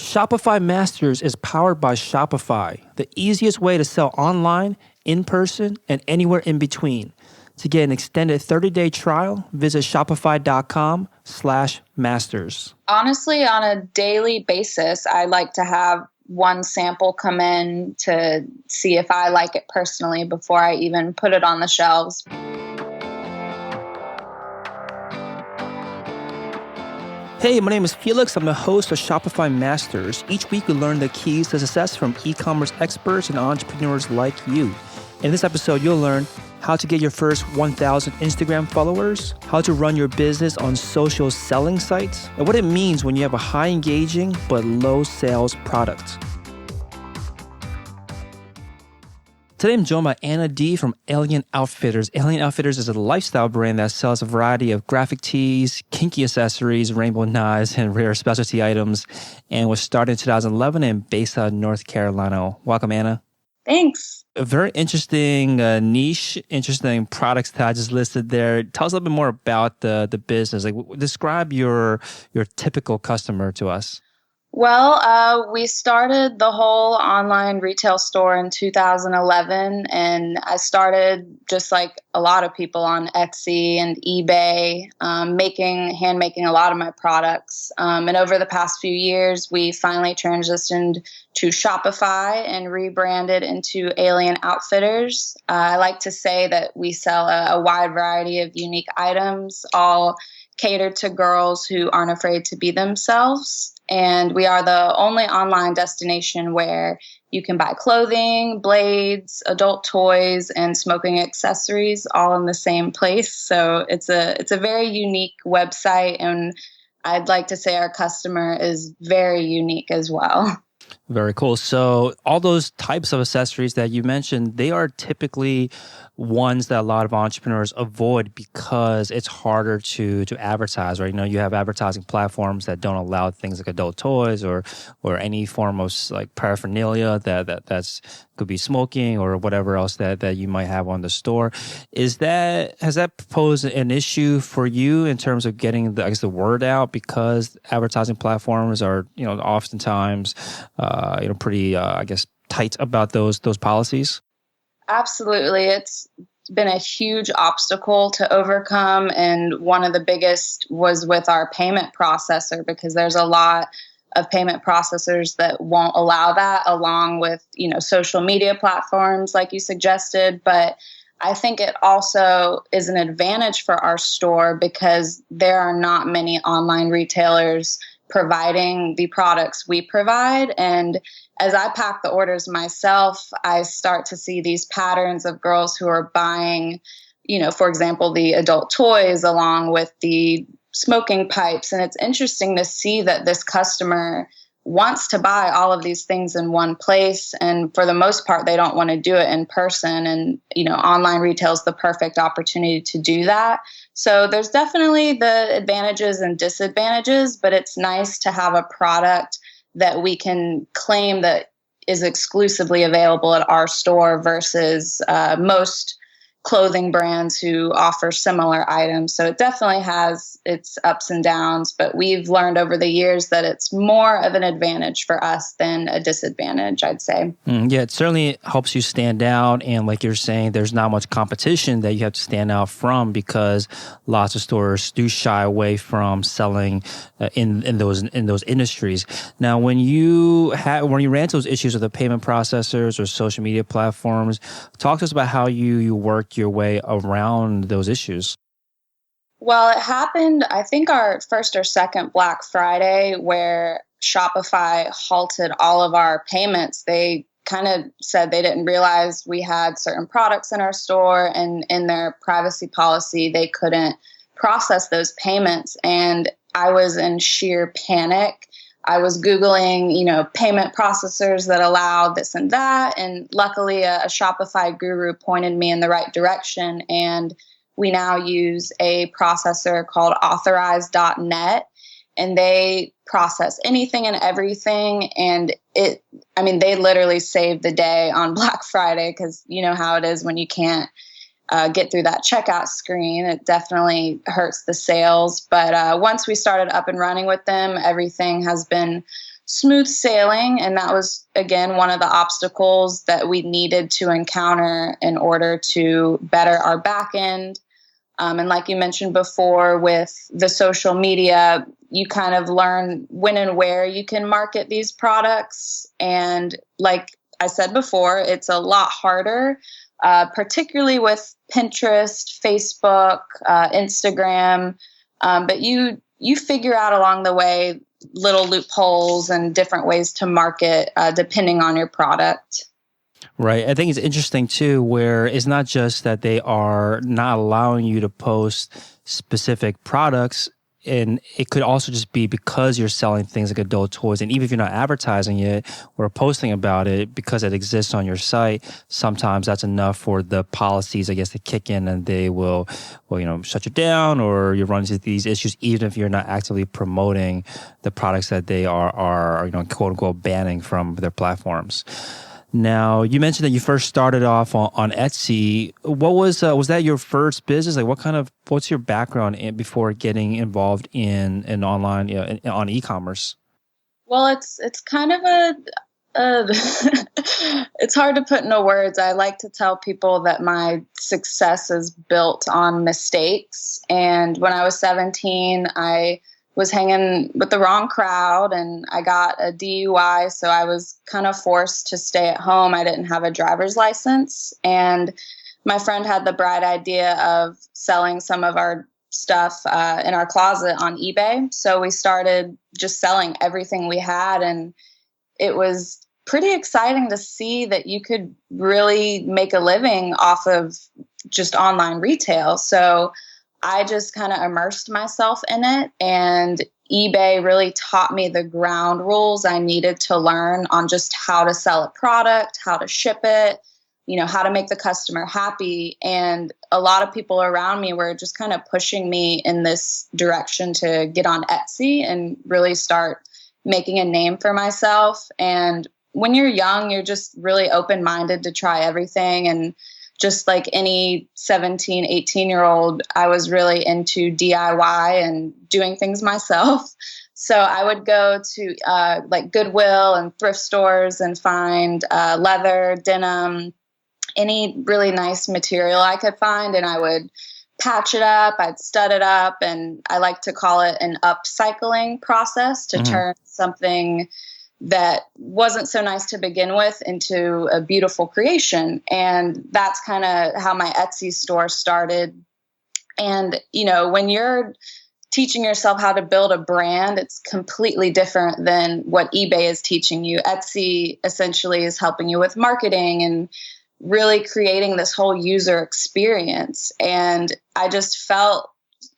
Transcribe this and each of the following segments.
Shopify Masters is powered by Shopify, the easiest way to sell online, in person, and anywhere in between. To get an extended 30-day trial, visit shopify.com/masters. Honestly, on a daily basis, I like to have one sample come in to see if I like it personally before I even put it on the shelves. Hey, my name is Felix. I'm the host of Shopify Masters. Each week we learn the keys to success from e-commerce experts and entrepreneurs like you. In this episode, you'll learn how to get your first 1,000 Instagram followers, how to run your business on social selling sites, and what it means when you have a high engaging but low sales product. Today, I'm joined by Anna D from Alien Outfitters. Alien Outfitters is a lifestyle brand that sells a variety of graphic tees, kinky accessories, rainbow knives, and rare specialty items, and was started in 2011 and based out of North Carolina. Welcome, Anna. Thanks. A very interesting niche, interesting products that I just listed there. Tell us a little bit more about the business. Describe your typical customer to us. Well, we started the whole online retail store in 2011, and I started just like a lot of people on Etsy and eBay, hand making a lot of my products. And over the past few years, we finally transitioned to Shopify and rebranded into Alien Outfitters. I like to say that we sell a wide variety of unique items, all catered to girls who aren't afraid to be themselves. And we are the only online destination where you can buy clothing, blades, adult toys, and smoking accessories all in the same place. So it's a very unique website, and I'd like to say our customer is very unique as well. Very cool. So all those types of accessories that you mentioned, they are typically ones that a lot of entrepreneurs avoid because it's harder to advertise, right? You know, you have advertising platforms that don't allow things like adult toys or any form of like paraphernalia that's could be smoking or whatever else that you might have on the store. Has that posed an issue for you in terms of getting the word out, because advertising platforms are, oftentimes pretty tight about those policies? Absolutely. It's been a huge obstacle to overcome. And one of the biggest was with our payment processor, because there's a lot of payment processors that won't allow that, along with, social media platforms like you suggested. But I think it also is an advantage for our store because there are not many online retailers providing the products we provide. And as I pack the orders myself, I start to see these patterns of girls who are buying, for example, the adult toys along with the smoking pipes. And it's interesting to see that this customer wants to buy all of these things in one place. And for the most part, they don't want to do it in person. And, online retail is the perfect opportunity to do that. So there's definitely the advantages and disadvantages, but it's nice to have a product that we can claim that is exclusively available at our store versus most clothing brands who offer similar items. So it definitely has its ups and downs, but we've learned over the years that it's more of an advantage for us than a disadvantage, I'd say. Yeah, it certainly helps you stand out. And like you're saying, there's not much competition that you have to stand out from, because lots of stores do shy away from selling in those industries. Now, when you ran into those issues with the payment processors or social media platforms, talk to us about how you worked your way around those issues. Well, it happened, I think, our first or second Black Friday, where Shopify halted all of our payments. They kind of said they didn't realize we had certain products in our store, and in their privacy policy, they couldn't process those payments. And I was in sheer panic. I was Googling, payment processors that allow this and that. And luckily, a Shopify guru pointed me in the right direction. And we now use a processor called authorize.net, and they process anything and everything. And they literally saved the day on Black Friday, because you know how it is when you can't get through that checkout screen. It definitely hurts the sales. But once we started up and running with them, everything has been smooth sailing. And that was, again, one of the obstacles that we needed to encounter in order to better our back end. And like you mentioned before, with the social media, you kind of learn when and where you can market these products. And like I said before, it's a lot harder, particularly with Pinterest, Facebook, Instagram. But you figure out along the way little loopholes and different ways to market depending on your product. Right. I think it's interesting too, where it's not just that they are not allowing you to post specific products, and it could also just be because you're selling things like adult toys. And even if you're not advertising it or posting about it, because it exists on your site, sometimes that's enough for the policies, I guess, to kick in, and they will, shut you down, or you run into these issues, even if you're not actively promoting the products that they are quote unquote banning from their platforms. Now, you mentioned that you first started off on Etsy. What was that your first business? Like, what's your background before getting involved in online, on e-commerce? Well, it's kind of it's hard to put into words. I like to tell people that my success is built on mistakes. And when I was 17, I was hanging with the wrong crowd and I got a DUI. So I was kind of forced to stay at home. I didn't have a driver's license. And my friend had the bright idea of selling some of our stuff in our closet on eBay. So we started just selling everything we had. And it was pretty exciting to see that you could really make a living off of just online retail. So I just kind of immersed myself in it, and eBay really taught me the ground rules I needed to learn on just how to sell a product, how to ship it, how to make the customer happy. And a lot of people around me were just kind of pushing me in this direction to get on Etsy and really start making a name for myself. And when you're young, you're just really open-minded to try everything. And just like any 17, 18-year-old, I was really into DIY and doing things myself. So I would go to like Goodwill and thrift stores and find leather, denim, any really nice material I could find, and I would patch it up, I'd stud it up, and I like to call it an upcycling process to turn something that wasn't so nice to begin with into a beautiful creation. And that's kind of how my Etsy store started. And, when you're teaching yourself how to build a brand, it's completely different than what eBay is teaching you. Etsy essentially is helping you with marketing and really creating this whole user experience. And I just felt,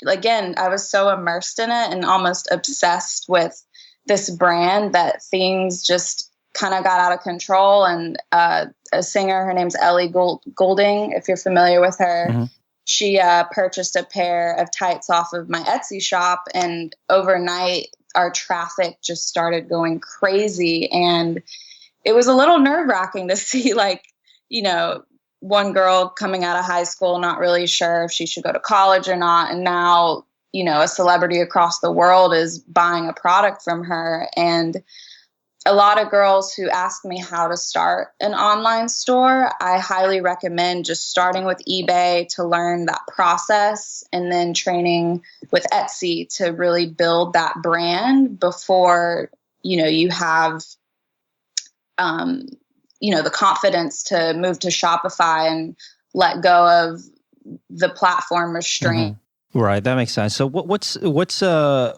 again, I was so immersed in it and almost obsessed with this brand that things just kind of got out of control. And a singer, her name's Ellie Goulding, if you're familiar with her, she purchased a pair of tights off of my Etsy shop, and overnight our traffic just started going crazy. And it was a little nerve-wracking to see, one girl coming out of high school, not really sure if she should go to college or not. And now, a celebrity across the world is buying a product from her. And a lot of girls who ask me how to start an online store, I highly recommend just starting with eBay to learn that process, and then training with Etsy to really build that brand before, you have, the confidence to move to Shopify and let go of the platform restraint. Right, that makes sense. So what's on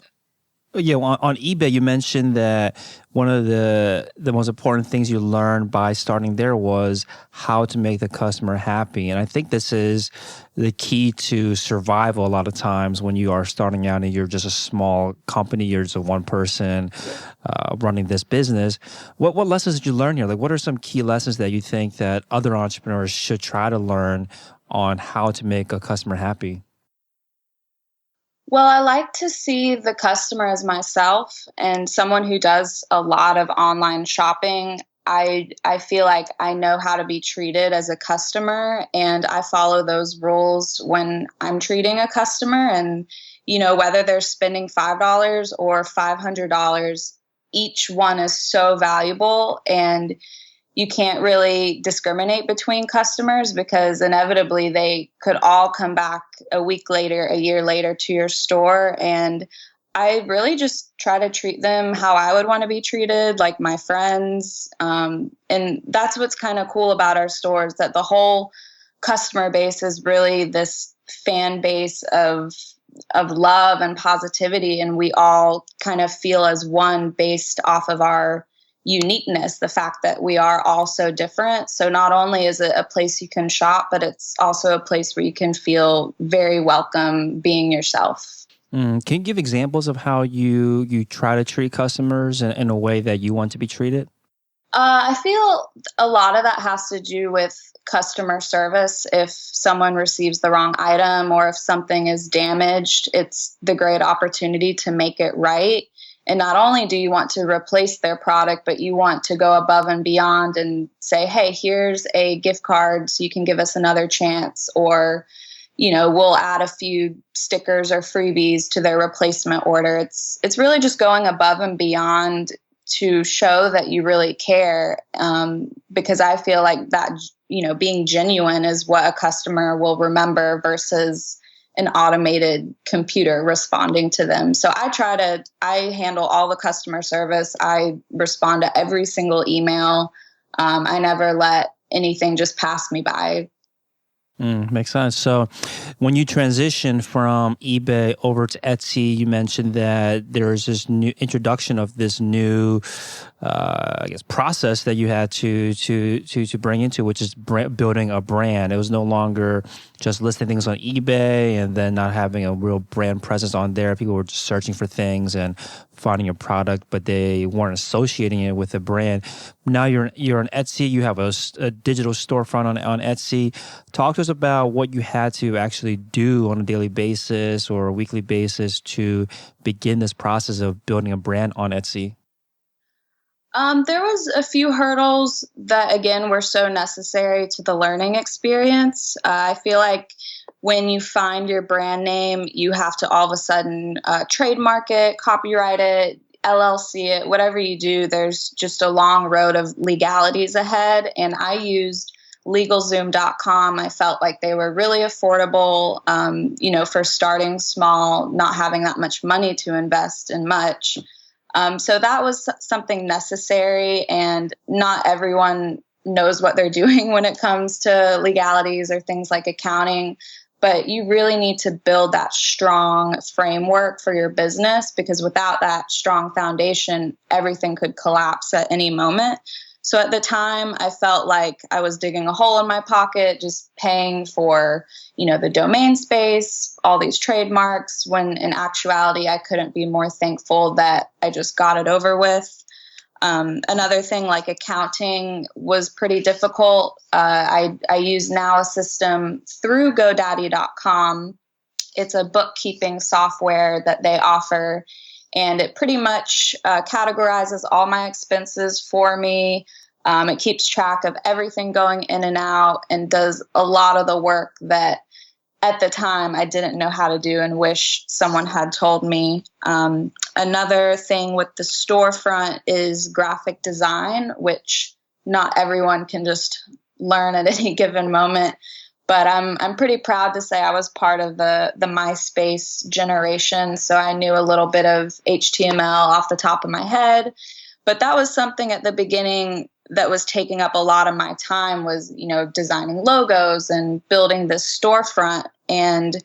eBay, you mentioned that one of the most important things you learned by starting there was how to make the customer happy. And I think this is the key to survival a lot of times when you are starting out and you're just a small company, you're just a one person running this business. What lessons did you learn here? Like, what are some key lessons that you think that other entrepreneurs should try to learn on how to make a customer happy? Well, I like to see the customer as myself, and someone who does a lot of online shopping. I feel like I know how to be treated as a customer, and I follow those rules when I'm treating a customer. And, whether they're spending $5 or $500, each one is so valuable, and you can't really discriminate between customers because inevitably they could all come back a week later, a year later to your store. And I really just try to treat them how I would want to be treated, like my friends. And that's what's kind of cool about our stores, that the whole customer base is really this fan base of love and positivity, and we all kind of feel as one based off of our uniqueness, the fact that we are all so different. So not only is it a place you can shop, but it's also a place where you can feel very welcome being yourself. Can you give examples of how you try to treat customers in a way that you want to be treated? I feel a lot of that has to do with customer service. If someone receives the wrong item or if something is damaged, it's the great opportunity to make it right. And not only do you want to replace their product, but you want to go above and beyond and say, hey, here's a gift card so you can give us another chance. Or, we'll add a few stickers or freebies to their replacement order. It's really just going above and beyond to show that you really care, because I feel like that, being genuine is what a customer will remember versus an automated computer responding to them. So I handle all the customer service. I respond to every single email. I never let anything just pass me by. Makes sense. So when you transition from eBay over to Etsy, you mentioned that there's this new introduction of this new, process that you had to bring into, which is building a brand. It was no longer just listing things on eBay and then not having a real brand presence on there. People were just searching for things and finding a product, but they weren't associating it with a brand. Now you're on Etsy. You have a digital storefront on Etsy. Talk to us about what you had to actually do on a daily basis or a weekly basis to begin this process of building a brand on Etsy. There was a few hurdles that, again, were so necessary to the learning experience. I feel like when you find your brand name, you have to all of a sudden trademark it, copyright it, LLC it, whatever you do. There's just a long road of legalities ahead. And I used LegalZoom.com. I felt like they were really affordable, for starting small, not having that much money to invest in much. So that was something necessary, and not everyone knows what they're doing when it comes to legalities or things like accounting. But you really need to build that strong framework for your business, because without that strong foundation, everything could collapse at any moment. So at the time, I felt like I was digging a hole in my pocket, just paying for, the domain space, all these trademarks, when in actuality, I couldn't be more thankful that I just got it over with. Another thing, like accounting, was pretty difficult. I use now a system through GoDaddy.com. It's a bookkeeping software that they offer, and it pretty much categorizes all my expenses for me. It keeps track of everything going in and out and does a lot of the work that at the time I didn't know how to do and wish someone had told me. Another thing with the storefront is graphic design, which not everyone can just learn at any given moment. But I'm pretty proud to say I was part of the MySpace generation, so I knew a little bit of HTML off the top of my head. But that was something at the beginning that was taking up a lot of my time, was, designing logos and building this storefront. And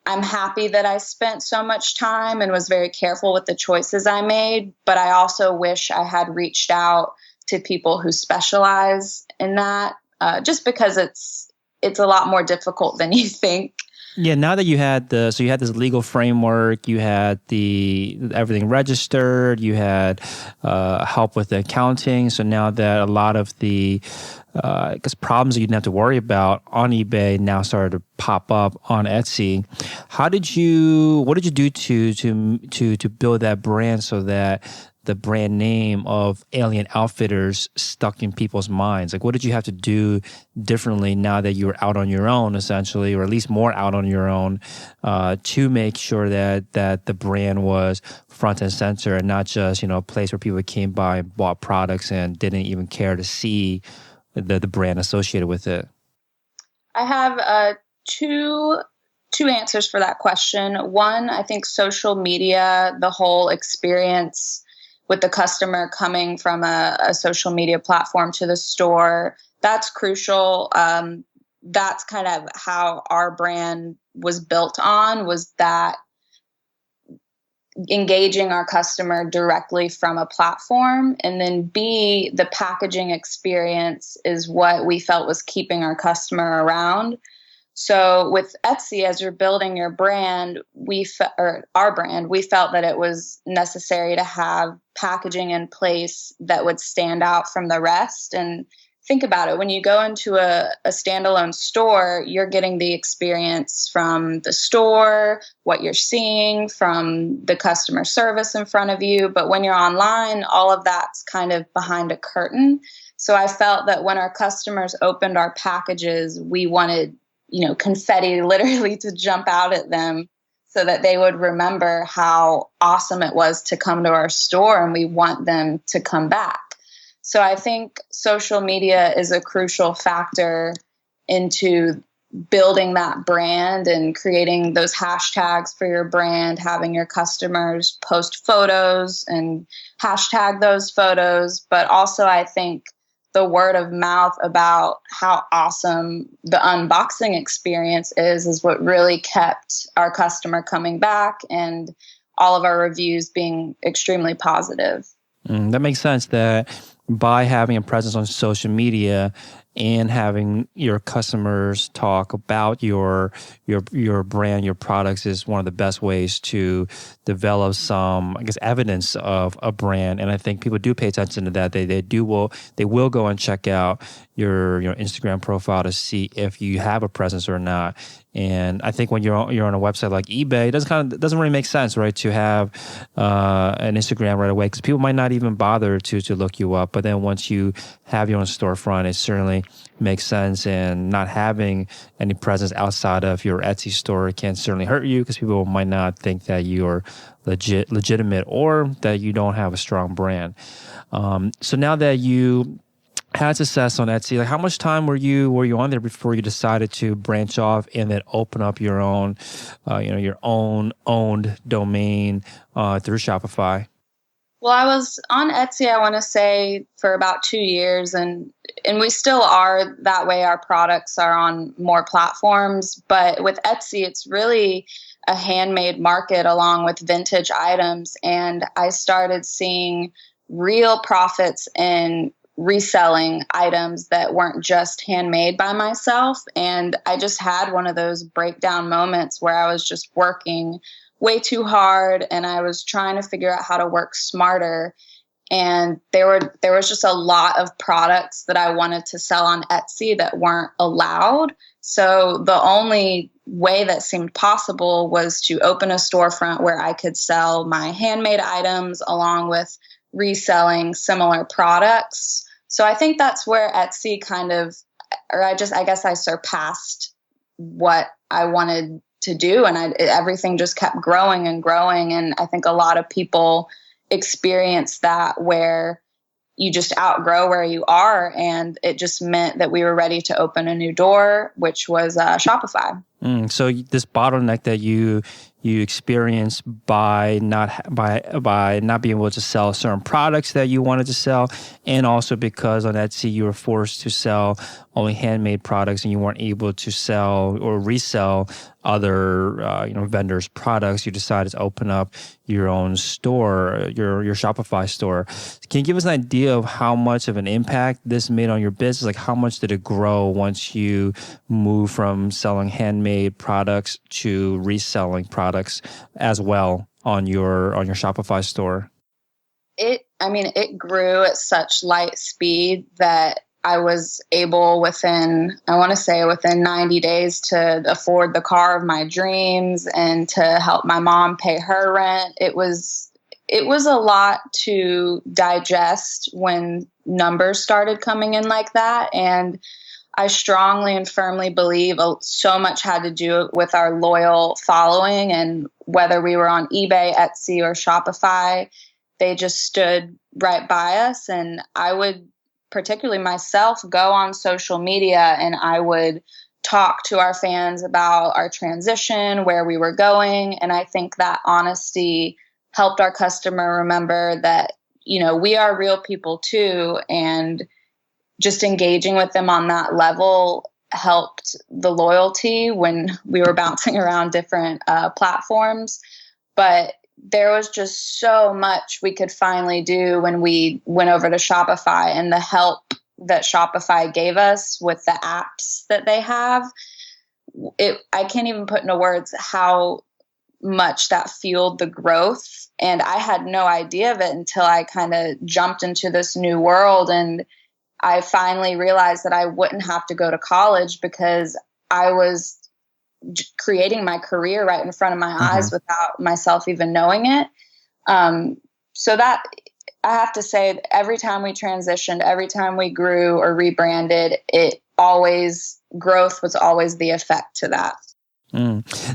I'm happy that I spent so much time and was very careful with the choices I made. But I also wish I had reached out to people who specialize in that, just because it's a lot more difficult than you think. Yeah, now that you had this legal framework, you had everything registered, you had help with the accounting. So now that a lot of the problems that you didn't have to worry about on eBay now started to pop up on Etsy. What did you do to build that brand so that the brand name of Alien Outfitters stuck in people's minds? Like, what did you have to do differently now that you were out on your own, essentially, or at least more out on your own, to make sure that the brand was front and center and not just, a place where people came by and bought products and didn't even care to see the brand associated with it? I have two answers for that question. One, I think social media, the whole experience with the customer coming from a social media platform to the store, that's crucial. That's kind of how our brand was built on, was that engaging our customer directly from a platform. And then B, the packaging experience is what we felt was keeping our customer around. So with Etsy, as you're building your brand, our brand, we felt that it was necessary to have packaging in place that would stand out from the rest. And think about it, when you go into a standalone store, you're getting the experience from the store, what you're seeing from the customer service in front of you. But when you're online, all of that's kind of behind a curtain. So I felt that when our customers opened our packages, we wanted confetti literally to jump out at them so that they would remember how awesome it was to come to our store, and we want them to come back. So I think social media is a crucial factor into building that brand and creating those hashtags for your brand, having your customers post photos and hashtag those photos. But also I think the word of mouth about how awesome the unboxing experience is what really kept our customer coming back, and all of our reviews being extremely positive. That makes sense, that by having a presence on social media and having your customers talk about your brand, your products, is one of the best ways to develop some, I guess, evidence of a brand. And I think people do pay attention to that. They will go and check out your Instagram profile to see if you have a presence or not. And I think when you're on a website like eBay, it doesn't really make sense, right, to have an Instagram right away, because people might not even bother to look you up. But then once you have your own storefront, it certainly makes sense. And not having any presence outside of your Etsy store can certainly hurt you, because people might not think that you're legitimate or that you don't have a strong brand. So now that you had success on Etsy, like, how much time were you on there before you decided to branch off and then open up your own, your own owned domain through Shopify? Well, I was on Etsy, I want to say, for about 2 years, and we still are that way. Our products are on more platforms, but with Etsy, it's really a handmade market along with vintage items, and I started seeing real profits in reselling items that weren't just handmade by myself. And I just had one of those breakdown moments where I was just working way too hard, and I was trying to figure out how to work smarter. And there was just a lot of products that I wanted to sell on Etsy that weren't allowed. So the only way that seemed possible was to open a storefront where I could sell my handmade items along with reselling similar products. So I think that's where Etsy I guess I surpassed what I wanted to do, and everything just kept growing and growing. And I think a lot of people experience that, where you just outgrow where you are, and it just meant that we were ready to open a new door, which was Shopify. So this bottleneck that you experienced by not being able to sell certain products that you wanted to sell, and also because on Etsy you were forced to sell only handmade products and you weren't able to sell or resell other vendors' products, you decided to open up your own store, your Shopify store. Can you give us an idea of how much of an impact this made on your business? Like, how much did it grow once you moved from selling handmade products to reselling products as well on your Shopify store? It grew at such light speed that I was able within 90 days to afford the car of my dreams and to help my mom pay her rent. It was it was a lot to digest when numbers started coming in like that. And I strongly and firmly believe so much had to do with our loyal following, and whether we were on eBay, Etsy, or Shopify, they just stood right by us. And I would, particularly myself, go on social media and I would talk to our fans about our transition, where we were going. And I think that honesty helped our customer remember that, we are real people too. And just engaging with them on that level helped the loyalty when we were bouncing around different platforms. But there was just so much we could finally do when we went over to Shopify, and the help that Shopify gave us with the apps that they have. I can't even put into words how much that fueled the growth. And I had no idea of it until I kind of jumped into this new world. And I finally realized that I wouldn't have to go to college because I was creating my career right in front of my eyes without myself even knowing it. So that, I have to say, every time we transitioned, every time we grew or rebranded, growth was always the effect to that.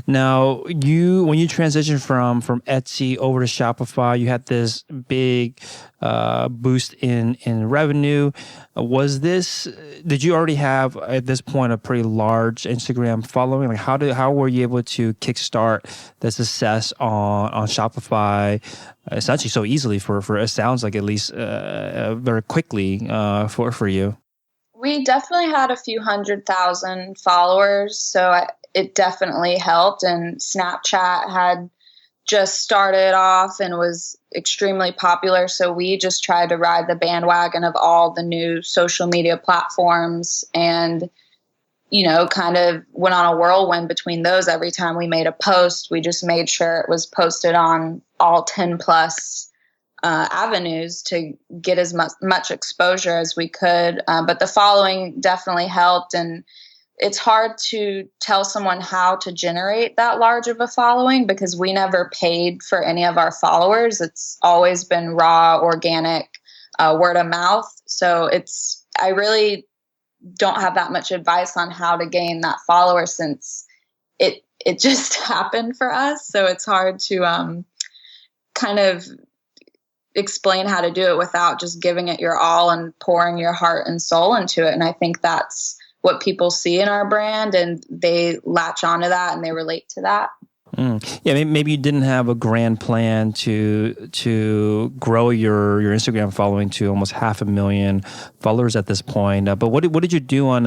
Now, when you transitioned from Etsy over to Shopify, you had this big boost in revenue. Did you already have at this point a pretty large Instagram following? Like how were you able to kickstart the success on Shopify essentially so easily for it sounds like, at least very quickly for you? We definitely had a few 100,000 followers, so it definitely helped. And Snapchat had just started off and was extremely popular, so we just tried to ride the bandwagon of all the new social media platforms, and kind of went on a whirlwind between those. Every time we made a post, we just made sure it was posted on all 10 plus avenues to get as much exposure as we could. But the following definitely helped. And it's hard to tell someone how to generate that large of a following because we never paid for any of our followers. It's always been raw, organic, word of mouth. So I really don't have that much advice on how to gain that follower since it just happened for us. So it's hard to kind of explain how to do it without just giving it your all and pouring your heart and soul into it. And I think that's what people see in our brand, and they latch onto that and they relate to that. Yeah, maybe you didn't have a grand plan to grow your Instagram following to almost 500,000 followers at this point. But what did you do on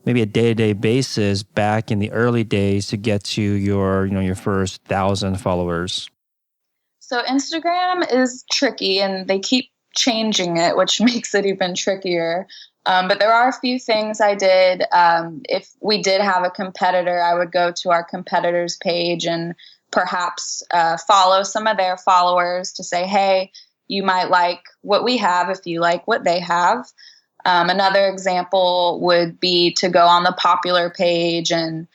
maybe a day-to-day basis back in the early days to get to your first 1,000 followers? So Instagram is tricky, and they keep changing it, which makes it even trickier. But there are a few things I did. If we did have a competitor, I would go to our competitor's page and perhaps follow some of their followers to say, hey, you might like what we have if you like what they have. Another example would be to go on the popular page and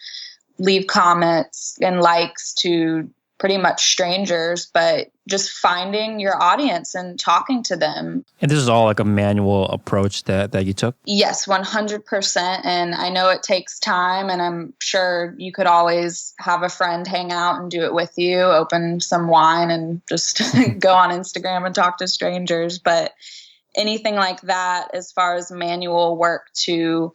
leave comments and likes to pretty much strangers, but just finding your audience and talking to them. And this is all like a manual approach that you took? Yes, 100%. And I know it takes time, and I'm sure you could always have a friend hang out and do it with you, open some wine and just go on Instagram and talk to strangers. But anything like that, as far as manual work to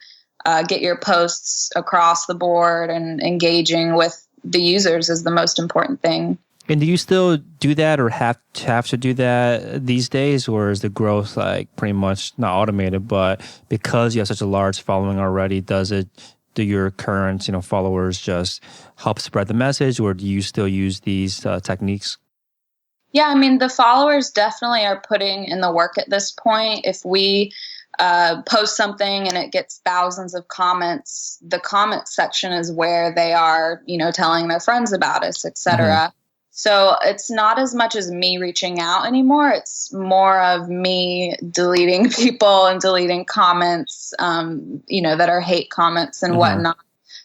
get your posts across the board and engaging with the users, is the most important thing. And do you still do that or have to do that these days? Or is the growth like pretty much not automated, but because you have such a large following already, do your current followers just help spread the message, or do you still use these techniques? Yeah, I mean, the followers definitely are putting in the work at this point. If we post something and it gets thousands of comments, the comment section is where they are, telling their friends about us, etc. So it's not as much as me reaching out anymore. It's more of me deleting people and deleting comments, that are hate comments and whatnot.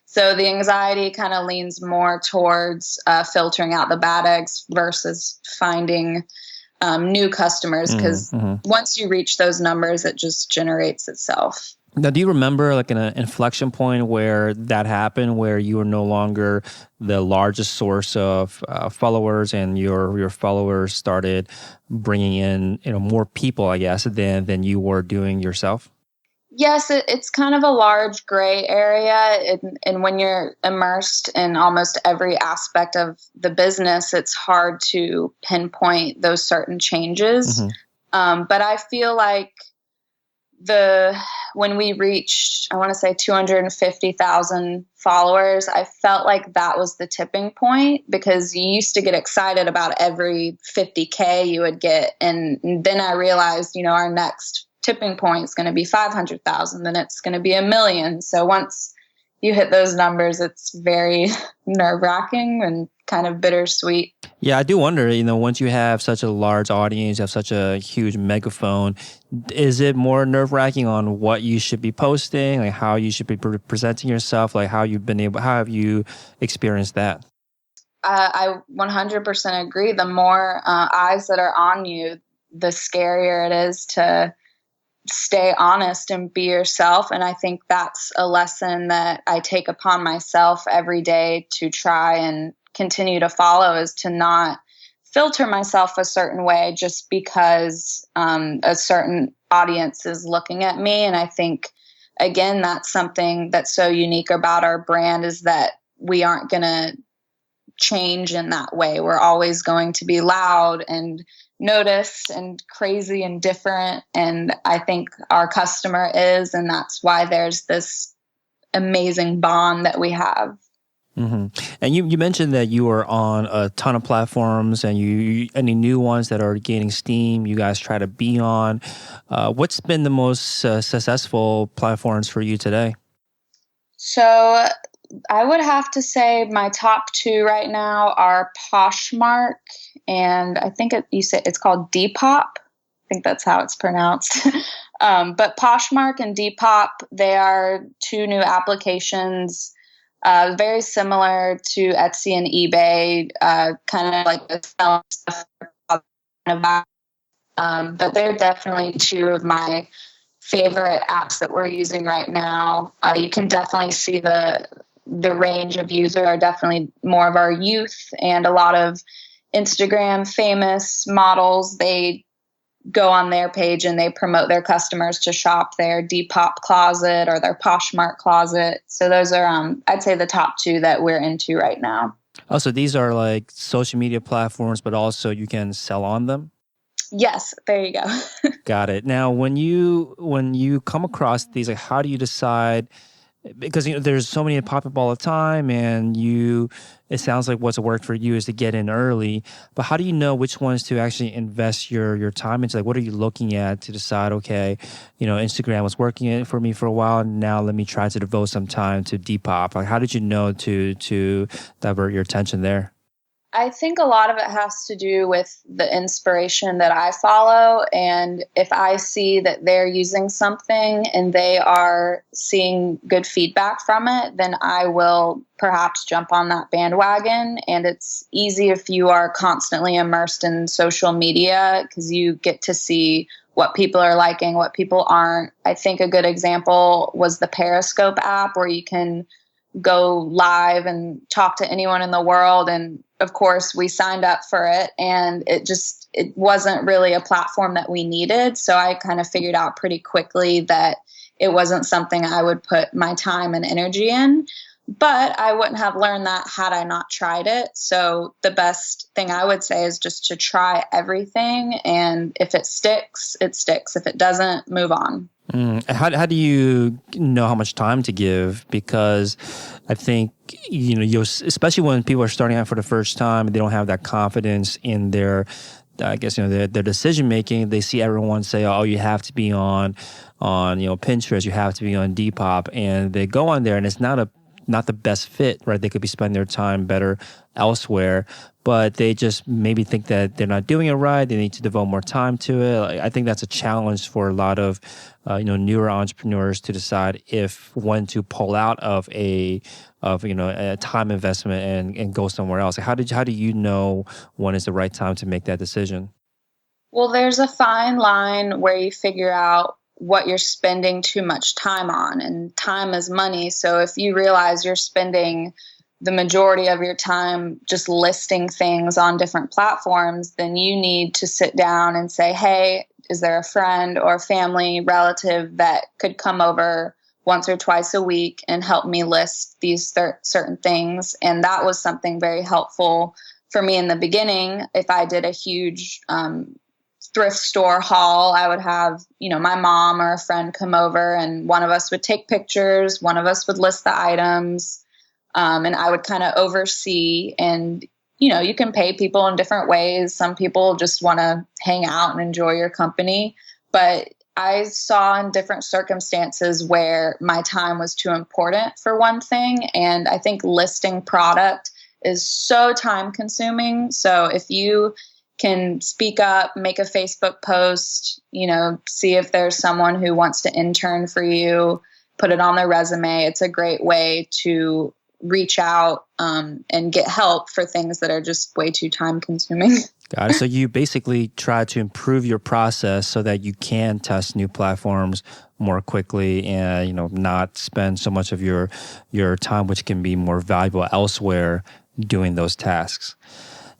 So the anxiety kind of leans more towards filtering out the bad eggs versus finding new customers, because once you reach those numbers, it just generates itself. Now, do you remember like an inflection point where that happened, where you were no longer the largest source of followers, and your followers started bringing in more people, I guess, than you were doing yourself? Yes, it's kind of a large gray area. And when you're immersed in almost every aspect of the business, it's hard to pinpoint those certain changes. But I feel like when we reached, I want to say 250,000 followers, I felt like that was the tipping point, because you used to get excited about every 50K you would get. And then I realized, our next tipping point is going to be 500,000, then it's going to be 1 million. So once you hit those numbers, it's very nerve-wracking and kind of bittersweet. Yeah, I do wonder, once you have such a large audience, you have such a huge megaphone, is it more nerve-wracking on what you should be posting, like how you should be presenting yourself, like how have you experienced that? I 100% agree. The more eyes that are on you, the scarier it is to stay honest and be yourself. And I think that's a lesson that I take upon myself every day to try and continue to follow, is to not filter myself a certain way just because a certain audience is looking at me. And I think, again, that's something that's so unique about our brand, is that we aren't going to change in that way. We're always going to be loud and noticed and crazy and different. And I think our customer is, and that's why there's this amazing bond that we have. And you mentioned that you are on a ton of platforms, and you any new ones that are gaining steam, you guys try to be on. What's been the most successful platforms for you today? So I would have to say my top two right now are Poshmark, and I think it's called Depop. I think that's how it's pronounced. But Poshmark and Depop, they are two new applications, very similar to Etsy and eBay, kind of like the selling stuff. But they're definitely two of my favorite apps that we're using right now. You can definitely see the range of user are definitely more of our youth, and a lot of Instagram famous models, they go on their page and they promote their customers to shop their Depop closet or their Poshmark closet. So those are, I'd say, the top two that we're into right now. Oh, so these are like social media platforms, but also you can sell on them? Yes, there you go. Got it. Now, when you come across these, like, how do you decide? Because there's so many that pop up all the time, and it sounds like what's worked for you is to get in early. But how do you know which ones to actually invest your time into? Like, what are you looking at to decide? Okay, Instagram was working for me for a while, and now let me try to devote some time to Depop. Like, how did you know to divert your attention there? I think a lot of it has to do with the inspiration that I follow. And if I see that they're using something and they are seeing good feedback from it, then I will perhaps jump on that bandwagon. And it's easy if you are constantly immersed in social media, because you get to see what people are liking, what people aren't. I think a good example was the Periscope app, where you can go live and talk to anyone in the world. And of course, we signed up for it, and it wasn't really a platform that we needed. So I kind of figured out pretty quickly that it wasn't something I would put my time and energy in. But I wouldn't have learned that had I not tried it. So the best thing I would say is just to try everything. And if it sticks, it sticks. If it doesn't, move on. How do you know how much time to give? Because I think, especially when people are starting out for the first time, they don't have that confidence in their decision making. They see everyone say, "Oh, you have to be on Pinterest, you have to be on Depop," and they go on there, and it's not the best fit, right? They could be spending their time better elsewhere, but they just maybe think that they're not doing it right. They need to devote more time to it. I think that's a challenge for a lot of newer entrepreneurs to decide when to pull out of a time investment and go somewhere else. How do you know when is the right time to make that decision? Well, there's a fine line where you figure out what you're spending too much time on, and time is money. So if you realize you're spending the majority of your time just listing things on different platforms, then you need to sit down and say, hey, is there a friend or family relative that could come over once or twice a week and help me list these certain things? And that was something very helpful for me in the beginning. If I did a huge thrift store haul, I would have, my mom or a friend come over, and one of us would take pictures, one of us would list the items, and I would kind of oversee. And, you can pay people in different ways. Some people just want to hang out and enjoy your company. But I saw in different circumstances where my time was too important for one thing. And I think listing product is so time consuming. So if you can speak up, make a Facebook post, see if there's someone who wants to intern for you, put it on their resume. It's a great way to reach out and get help for things that are just way too time consuming. Got it. So you basically try to improve your process so that you can test new platforms more quickly and, not spend so much of your time, which can be more valuable elsewhere, doing those tasks.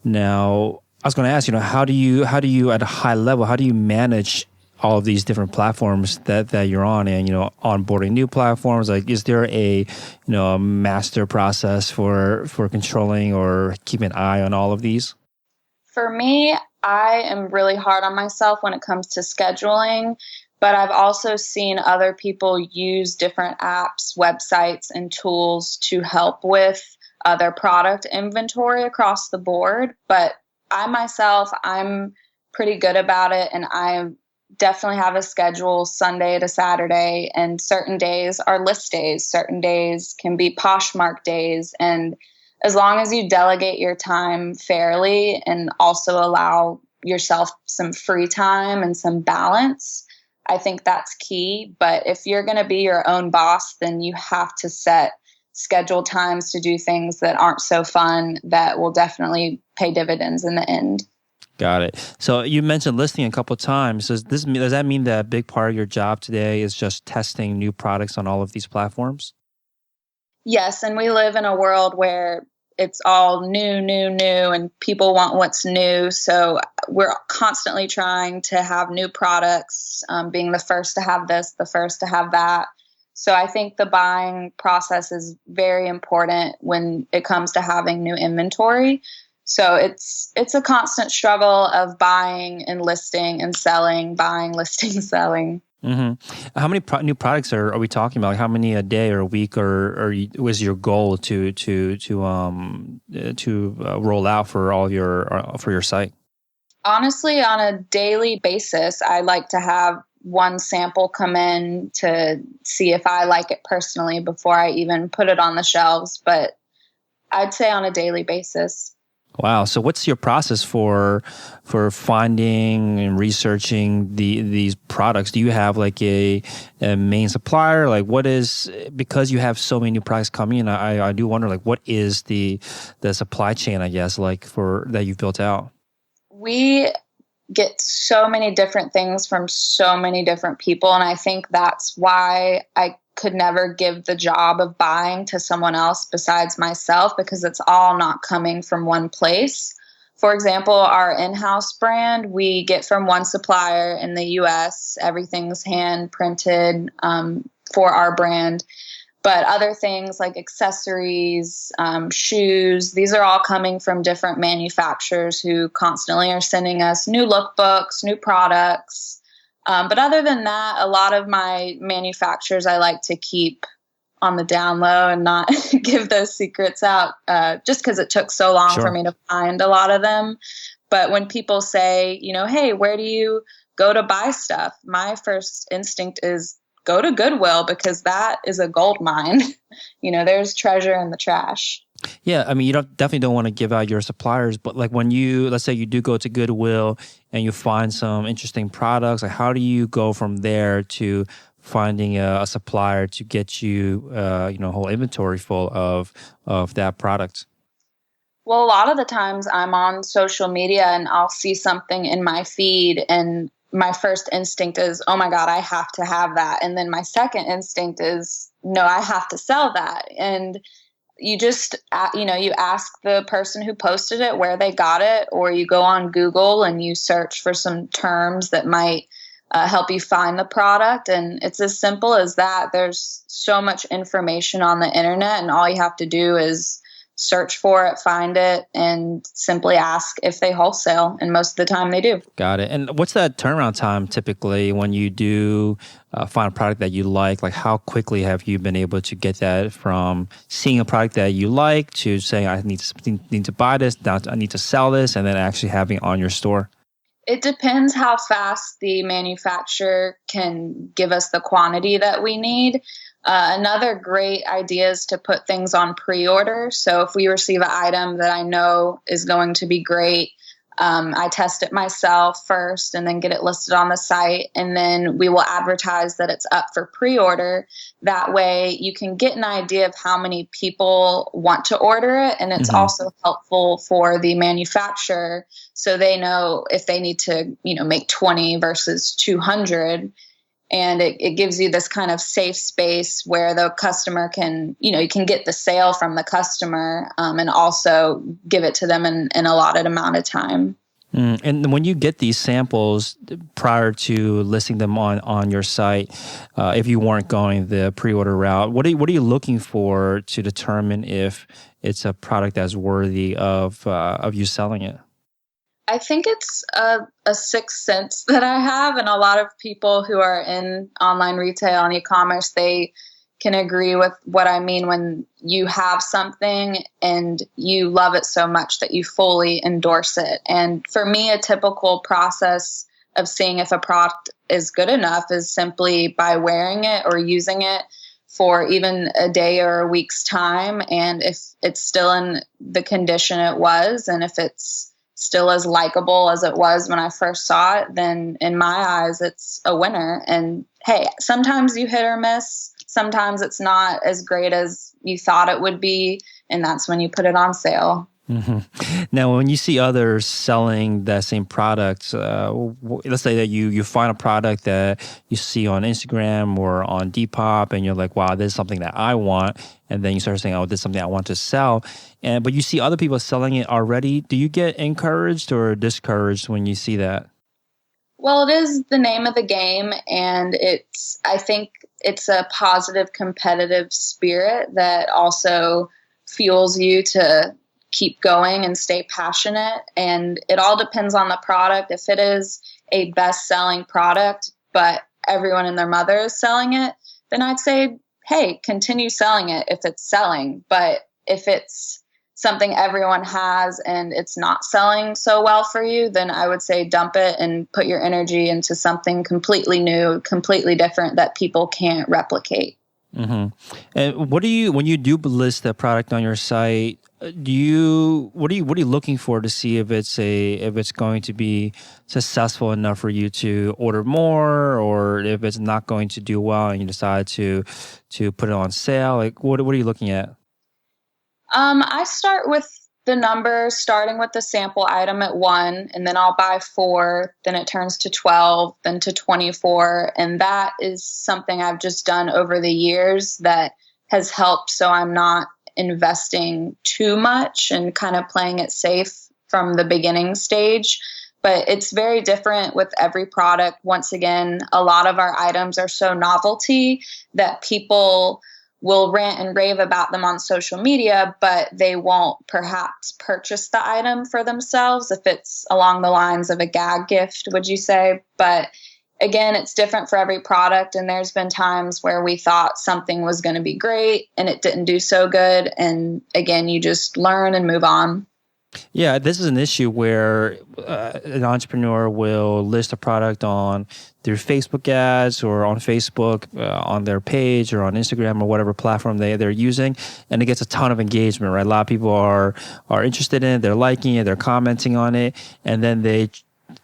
Now, I was going to ask, how do you at a high level, how do you manage all of these different platforms that you're on, and, onboarding new platforms? Like, is there a master process for controlling or keeping an eye on all of these? For me, I am really hard on myself when it comes to scheduling, but I've also seen other people use different apps, websites, and tools to help with their product inventory across the board. But I myself, I'm pretty good about it, and I definitely have a schedule Sunday to Saturday, and certain days are list days. Certain days can be Poshmark days. And as long as you delegate your time fairly and also allow yourself some free time and some balance, I think that's key. But if you're going to be your own boss, then you have to set scheduled times to do things that aren't so fun, that will definitely pay dividends in the end. Got it. So you mentioned listing a couple of times. Does that mean that a big part of your job today is just testing new products on all of these platforms? Yes, and we live in a world where it's all new, and people want what's new. So we're constantly trying to have new products, being the first to have this, the first to have that. So I think the buying process is very important when it comes to having new inventory. So it's a constant struggle of buying and listing and selling, buying, listing, selling. Mm-hmm. How many new products are we talking about? Like, how many a day or a week, or was your goal to roll out for all for your site? Honestly, on a daily basis, I like to have one sample come in to see if I like it personally before I even put it on the shelves. But I'd say on a daily basis. Wow. So what's your process for finding and researching these products? Do you have like a main supplier? Like, what is, because you have so many new products coming in, I do wonder, like, what is the supply chain, I guess, like, for that you've built out? We get so many different things from so many different people. And I think that's why I could never give the job of buying to someone else besides myself, because it's all not coming from one place. For example, our in-house brand, we get from one supplier in the US. Everything's hand printed for our brand. But other things like accessories, shoes, these are all coming from different manufacturers who constantly are sending us new lookbooks, new products. But other than that, a lot of my manufacturers I like to keep on the down low and not give those secrets out, just because it took so long for me to find a lot of them. But when people say, hey, where do you go to buy stuff? My first instinct is go to Goodwill, because that is a gold mine. There's treasure in the trash. Yeah, I mean, you definitely don't want to give out your suppliers, but like when let's say you do go to Goodwill and you find some interesting products, like how do you go from there to finding a supplier to get you, a whole inventory full of that product? Well, a lot of the times I'm on social media and I'll see something in my feed, and my first instinct is, oh my God, I have to have that. And then my second instinct is, no, I have to sell that. And you just, you ask the person who posted it where they got it, or you go on Google and you search for some terms that might help you find the product. And it's as simple as that. There's so much information on the internet, and all you have to do is search for it, find it, and simply ask if they wholesale. And most of the time they do. Got it. And what's that turnaround time typically when you do find a product that you like? Like how quickly have you been able to get that from seeing a product that you like to saying, I need to buy this, now I need to sell this, and then actually having it on your store? It depends how fast the manufacturer can give us the quantity that we need. Another great idea is to put things on pre-order. So if we receive an item that I know is going to be great, I test it myself first and then get it listed on the site. And then we will advertise that it's up for pre-order. That way you can get an idea of how many people want to order it. And it's also helpful for the manufacturer, so they know if they need to, make 20 versus 200. And it gives you this kind of safe space where the customer can, you can get the sale from the customer and also give it to them in an allotted amount of time. And when you get these samples prior to listing them on your site, if you weren't going the pre-order route, what are you looking for to determine if it's a product that's worthy of you selling it? I think it's a sixth sense that I have, and a lot of people who are in online retail and e-commerce, they can agree with what I mean when you have something and you love it so much that you fully endorse it. And for me, a typical process of seeing if a product is good enough is simply by wearing it or using it for even a day or a week's time. And if it's still in the condition it was, and if it's still as likable as it was when I first saw it, then in my eyes, it's a winner. And hey, sometimes you hit or miss. Sometimes it's not as great as you thought it would be. And that's when you put it on sale. Now, when you see others selling that same product, let's say that you find a product that you see on Instagram or on Depop, and you're like, wow, this is something that I want. And then you start saying, oh, this is something I want to sell. But you see other people selling it already. Do you get encouraged or discouraged when you see that? Well, it is the name of the game. And I think it's a positive competitive spirit that also fuels you to keep going and stay passionate. And it all depends on the product. If it is a best-selling product, but everyone and their mother is selling it, then I'd say, hey, continue selling it if it's selling. But if it's something everyone has and it's not selling so well for you, then I would say dump it and put your energy into something completely new, completely different that people can't replicate. And when you do list the product on your site, what are you looking for to see if it's going to be successful enough for you to order more, or if it's not going to do well and you decide to put it on sale? Like what are you looking at? I start with the number, starting with the sample item at 1, and then I'll buy 4, then it turns to 12, then to 24. And that is something I've just done over the years that has helped, so I'm not investing too much and kind of playing it safe from the beginning stage. But it's very different with every product. Once again, a lot of our items are so novelty that people will rant and rave about them on social media, but they won't perhaps purchase the item for themselves if it's along the lines of a gag gift, would you say? But again, it's different for every product. And there's been times where we thought something was going to be great and it didn't do so good. And again, you just learn and move on. Yeah, this is an issue where an entrepreneur will list a product on their Facebook ads or on Facebook, on their page or on Instagram or whatever platform they're using, and it gets a ton of engagement, right? A lot of people are interested in it, they're liking it, they're commenting on it, and then they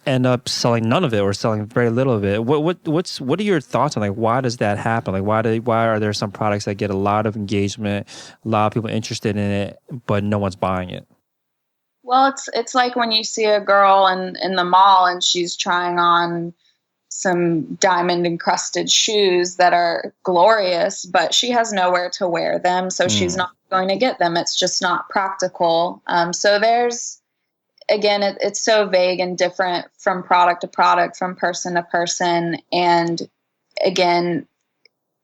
end up selling none of it or selling very little of it. What are your thoughts on, like, why does that happen? Like why are there some products that get a lot of engagement, a lot of people interested in it, but no one's buying it? Well, it's like when you see a girl in the mall and she's trying on some diamond encrusted shoes that are glorious, but she has nowhere to wear them, so she's Mm. not going to get them. It's just not practical. So there's again, it's so vague and different from product to product, from person to person, and again,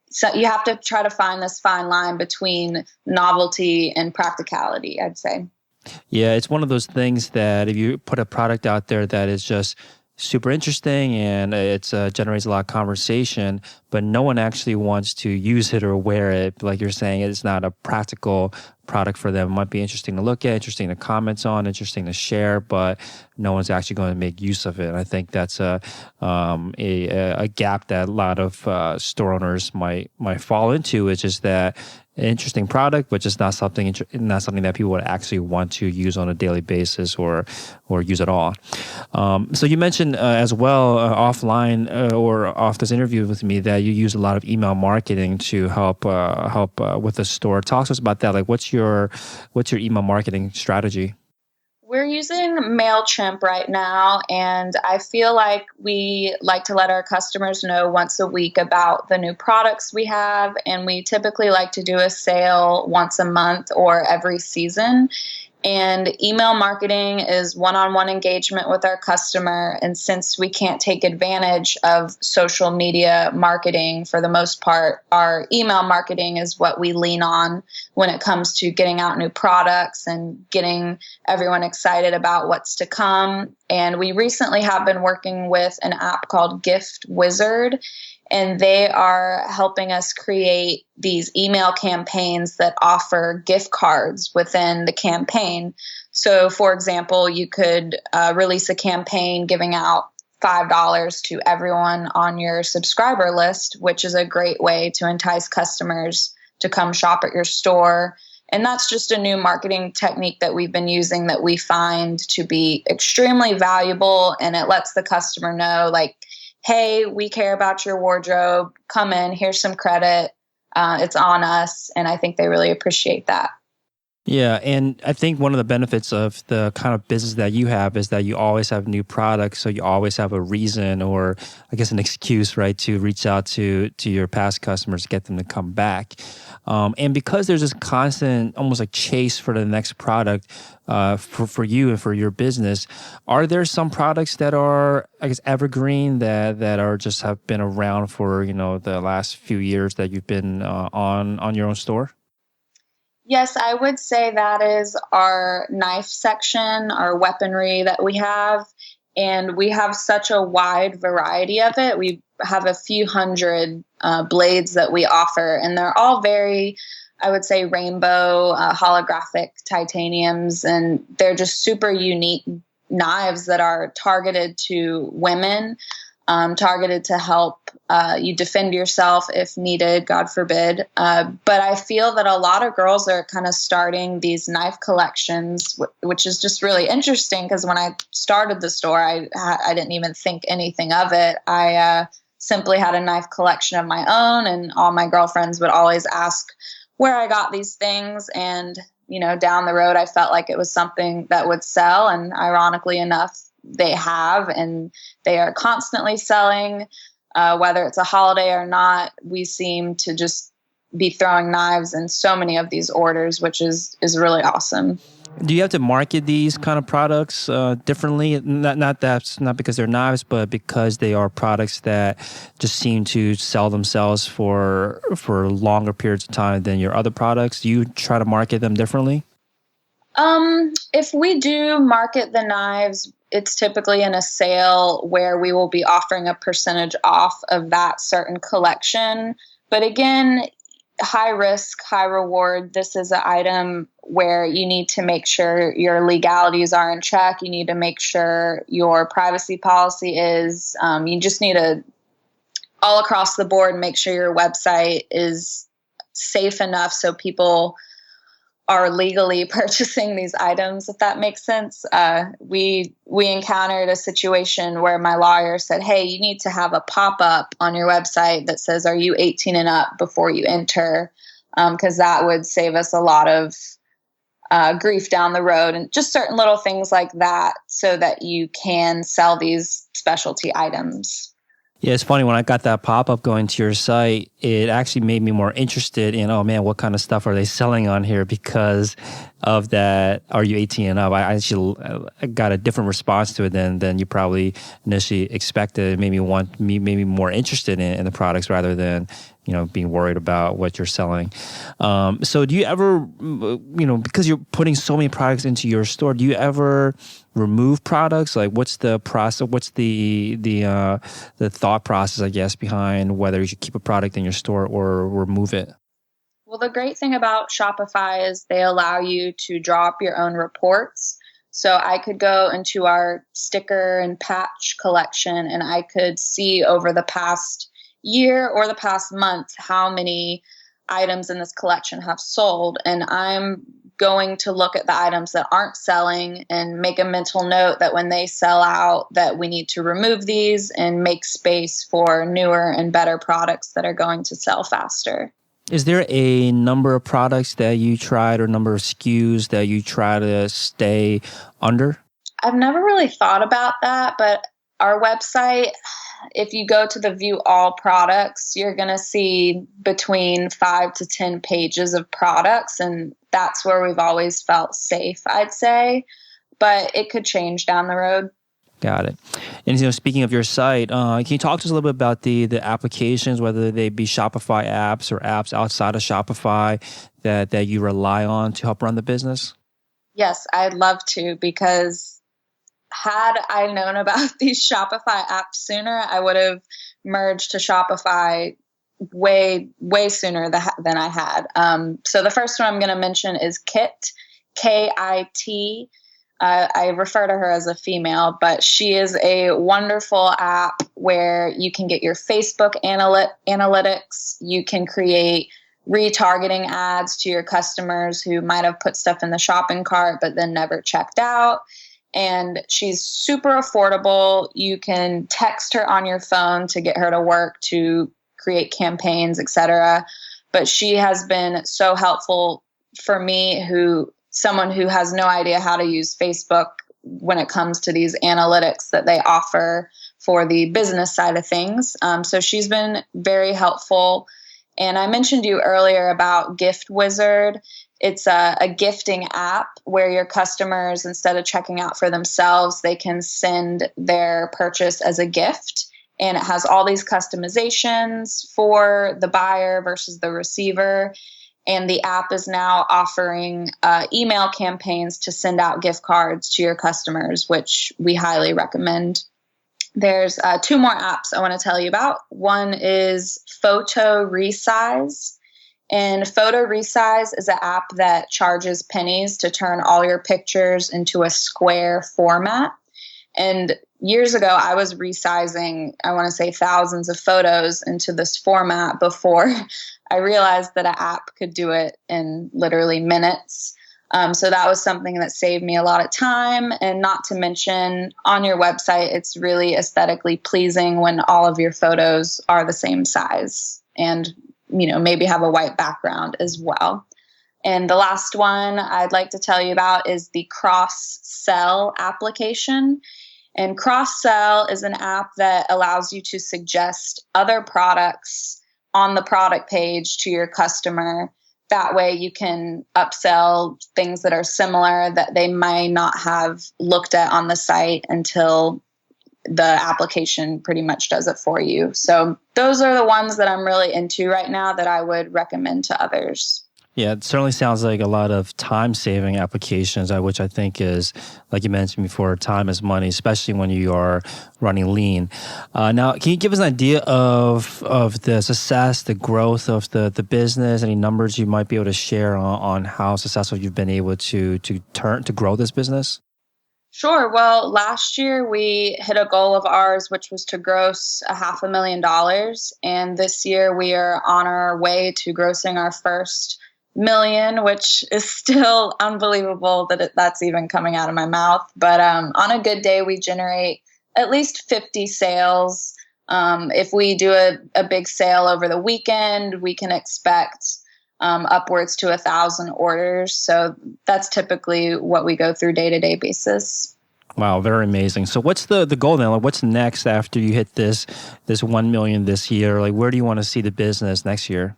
so you have to try to find this fine line between novelty and practicality, I'd say. Yeah, it's one of those things that if you put a product out there that is just super interesting and it's generates a lot of conversation, but no one actually wants to use it or wear it, like you're saying, it's not a practical product for them. It might be interesting to look at, interesting to comment on, interesting to share, but no one's actually going to make use of it. And I think that's a gap that a lot of store owners might fall into. It's just that interesting product, but just not something that people would actually want to use on a daily basis or use at all. So you mentioned as well offline or off this interview with me that you use a lot of email marketing to help with the store. Talk to us about that. Like, what's your email marketing strategy? We're using MailChimp right now, and I feel like we like to let our customers know once a week about the new products we have, and we typically like to do a sale once a month or every season. And email marketing is one-on-one engagement with our customer. And since we can't take advantage of social media marketing for the most part, our email marketing is what we lean on when it comes to getting out new products and getting everyone excited about what's to come. And we recently have been working with an app called Gift Wizard, and they are helping us create these email campaigns that offer gift cards within the campaign. So, for example, you could release a campaign giving out $5 to everyone on your subscriber list, which is a great way to entice customers to come shop at your store. And that's just a new marketing technique that we've been using that we find to be extremely valuable. And it lets the customer know, like, hey, we care about your wardrobe. Come in, here's some credit. It's on us. And I think they really appreciate that. Yeah, and I think one of the benefits of the kind of business that you have is that you always have new products, so you always have a reason or I guess an excuse, right, to reach out to your past customers, get them to come back. And because there's this constant, almost like chase for the next product for you and for your business, are there some products that are, I guess, evergreen that are just have been around for the last few years that you've been on your own store? Yes, I would say that is our knife section, our weaponry that we have. And we have such a wide variety of it. We have a few hundred blades that we offer, and they're all very, I would say, rainbow holographic titaniums. And they're just super unique knives that are targeted to women, targeted to help you defend yourself if needed, God forbid. But I feel that a lot of girls are kind of starting these knife collections, which is just really interesting because when I started the store, I didn't even think anything of it. I simply had a knife collection of my own, and all my girlfriends would always ask where I got these things. And, down the road, I felt like it was something that would sell. And ironically enough, they have, and they are constantly selling. Whether it's a holiday or not, we seem to just be throwing knives in so many of these orders, which is really awesome. Do you have to market these kind of products differently? Not because they're knives, but because they are products that just seem to sell themselves for longer periods of time than your other products. Do you try to market them differently? If we do market the knives, it's typically in a sale where we will be offering a percentage off of that certain collection. But again, high risk, high reward. This is an item where you need to make sure your legalities are in check. You need to make sure your privacy policy is, you just need to, all across the board, make sure your website is safe enough so people are legally purchasing these items, if that makes sense. We encountered a situation where my lawyer said, hey, you need to have a pop-up on your website that says, are you 18 and up before you enter? Because that would save us a lot of grief down the road, and just certain little things like that so that you can sell these specialty items. Yeah, it's funny when I got that pop-up going to your site, it actually made me more interested in, oh man, what kind of stuff are they selling on here because of that Are You 18 and Up? I actually got a different response to it than you probably initially expected. It made me more interested in the products rather than, being worried about what you're selling. So do you ever, because you're putting so many products into your store, do you ever remove products? Like, what's the process? What's the thought process, I guess, behind whether you should keep a product in your store or remove it? Well, the great thing about Shopify is they allow you to draw up your own reports. So I could go into our sticker and patch collection and I could see over the past year or the past month how many items in this collection have sold. And I'm going to look at the items that aren't selling and make a mental note that when they sell out that we need to remove these and make space for newer and better products that are going to sell faster. Is there a number of products that you tried or number of SKUs that you try to stay under? I've never really thought about that, but our website, if you go to the view all products, you're going to see between 5 to 10 pages of products. And that's where we've always felt safe, I'd say. But it could change down the road. Got it. And speaking of your site, can you talk to us a little bit about the applications, whether they be Shopify apps or apps outside of Shopify that you rely on to help run the business? Yes, I'd love to, because had I known about these Shopify apps sooner, I would have merged to Shopify way sooner than I had. So the first one I'm going to mention is Kit, Kit. I refer to her as a female, but she is a wonderful app where you can get your Facebook analytics. You can create retargeting ads to your customers who might have put stuff in the shopping cart but then never checked out. And she's super affordable. You can text her on your phone to get her to work, to create campaigns, etc. But she has been so helpful for me, someone who has no idea how to use Facebook when it comes to these analytics that they offer for the business side of things. So she's been very helpful. And I mentioned to you earlier about Gift Wizard. It's a gifting app where your customers, instead of checking out for themselves, they can send their purchase as a gift. And it has all these customizations for the buyer versus the receiver. And the app is now offering email campaigns to send out gift cards to your customers, which we highly recommend. There's 2 more apps I want to tell you about. One is Photo Resize. And Photo Resize is an app that charges pennies to turn all your pictures into a square format. And years ago, I was resizing, I want to say, thousands of photos into this format before I realized that an app could do it in literally minutes. So that was something that saved me a lot of time. And not to mention, on your website, it's really aesthetically pleasing when all of your photos are the same size and, maybe have a white background as well. And the last one I'd like to tell you about is the Cross-Sell application. And Cross-Sell is an app that allows you to suggest other products on the product page to your customer. That way you can upsell things that are similar that they might not have looked at on the site until the application pretty much does it for you. So those are the ones that I'm really into right now that I would recommend to others. Yeah, it certainly sounds like a lot of time-saving applications, which I think is, like you mentioned before, time is money, especially when you are running lean. Now, can you give us an idea of the success, the growth of the business, any numbers you might be able to share on how successful you've been able to grow this business? Sure. Well, last year we hit a goal of ours, which was to gross $500,000. And this year we are on our way to grossing our first million, which is still unbelievable that that's even coming out of my mouth. But on a good day, we generate at least 50 sales. If we do a big sale over the weekend, we can expect upwards to 1,000 orders. So that's typically what we go through day-to-day basis. Wow, very amazing. So what's the goal then? Like, what's next after you hit this 1 million this year? Like, where do you want to see the business next year?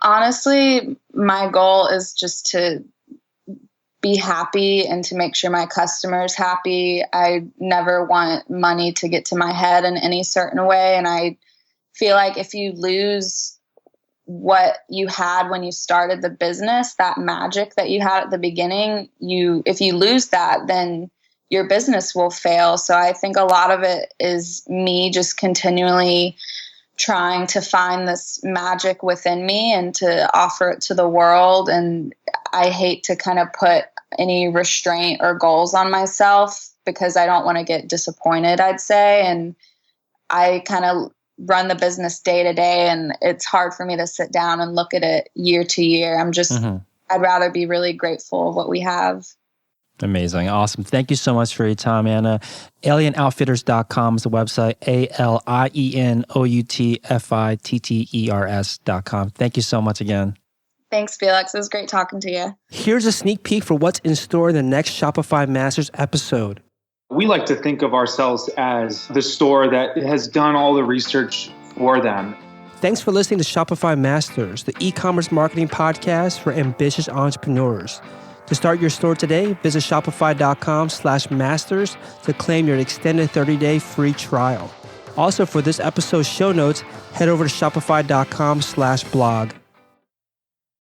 Honestly, my goal is just to be happy and to make sure my customers happy. I never want money to get to my head in any certain way. And I feel like if you lose what you had when you started the business, that magic that you had at the beginning, if you lose that, then your business will fail. So I think a lot of it is me just continually trying to find this magic within me and to offer it to the world. And I hate to kind of put any restraint or goals on myself because I don't want to get disappointed, I'd say. And I kind of run the business day to day, and it's hard for me to sit down and look at it year to year. I'd rather be really grateful of what we have. Amazing. Awesome. Thank you so much for your time, Anna. AlienOutfitters.com is the website, AlienOutfitters.com. Thank you so much again. Thanks, Felix. It was great talking to you. Here's a sneak peek for what's in store in the next Shopify Masters episode. We like to think of ourselves as the store that has done all the research for them. Thanks for listening to Shopify Masters, the e-commerce marketing podcast for ambitious entrepreneurs. To start your store today, visit shopify.com/masters to claim your extended 30-day free trial. Also, for this episode's show notes, head over to shopify.com/blog.